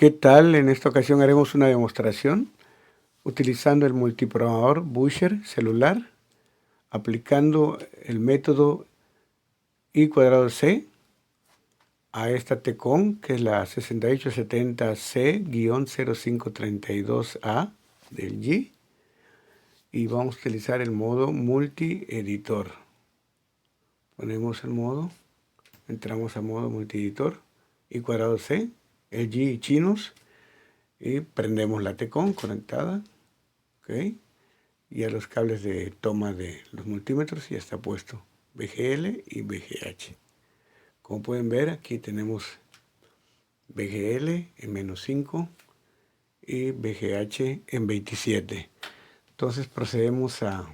¿Qué tal? En esta ocasión haremos una demostración utilizando el multiprogramador Busher celular, aplicando el método I²C a esta TCON, que es la 6870C-0532A del G, y vamos a utilizar el modo multi-editor. Ponemos el modo, entramos a modo multi-editor, I²C, el G y chinos, y prendemos la TCON conectada, ¿ok? Y a los cables de toma de los multímetros ya está puesto VGL y VGH. Como pueden ver, aquí tenemos VGL en -5 y VGH en 27. Entonces procedemos a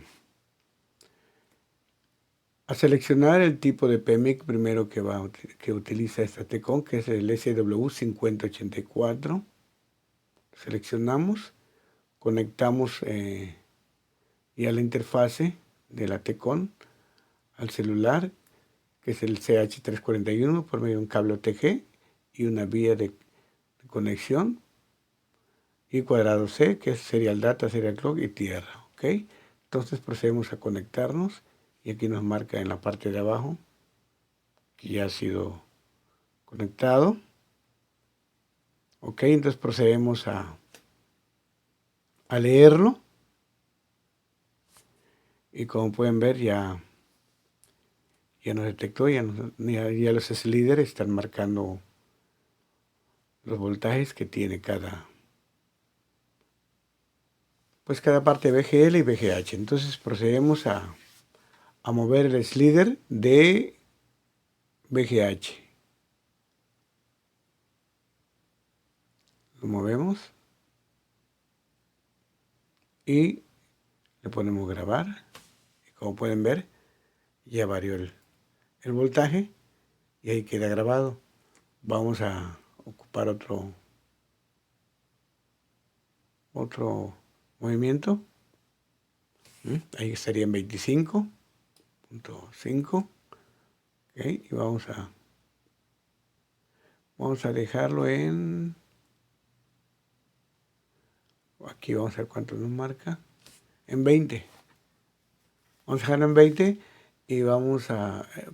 seleccionar el tipo de PMIC primero que utiliza esta TCON, que es el SW5084. Seleccionamos, conectamos y a la interfase de la TCON al celular, que es el CH341, por medio de un cable OTG y una vía de conexión, I²C, que es Serial Data, Serial Clock y tierra, ¿ok? Entonces procedemos a conectarnos y aquí nos marca en la parte de abajo que ya ha sido conectado, ¿ok? Entonces procedemos a leerlo y como pueden ver ya nos detectó, ya los sliders están marcando los voltajes que tiene cada parte VGL y VGH. Entonces procedemos a mover el slider de VGH. Lo movemos y le ponemos grabar. Y como pueden ver, ya varió el voltaje y ahí queda grabado. Vamos a ocupar otro movimiento. Ahí estaría en 25.5. Okay, y vamos a dejarlo en... Aquí vamos a ver cuánto nos marca. En 20. Vamos a dejarlo en 20 y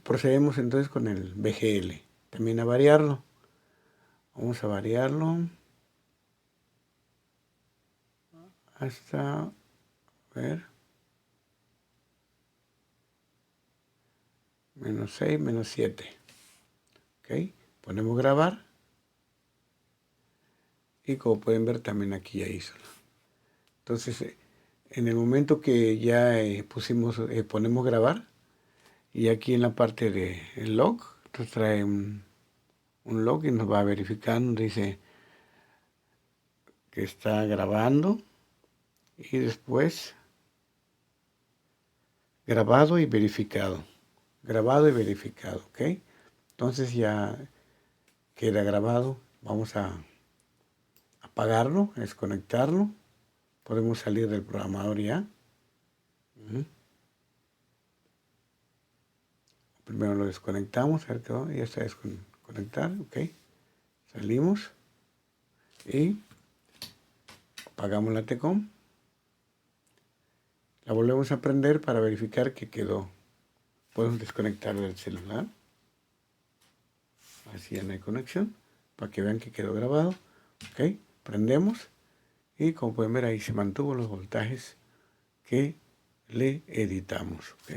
procedemos entonces con el VGL. También a variarlo. Vamos a variarlo hasta, a ver, -6, -7. Ok, ponemos grabar. Y como pueden ver también aquí ya hizo. Entonces, en el momento que ya ponemos grabar, y aquí en la parte de el log, entonces trae un log y nos va verificando, dice que está grabando y después grabado y verificado, ¿ok? Entonces ya queda grabado. Vamos a apagarlo, a desconectarlo. Podemos salir del programador ya. Primero lo desconectamos, a ver qué va, ya está desconectado, ok. Salimos y apagamos la TCON. La volvemos a prender para verificar que quedó. Podemos desconectar del celular. Así ya no hay conexión, para que vean que quedó grabado. Ok, prendemos y como pueden ver ahí se mantuvo los voltajes que le editamos. Ok.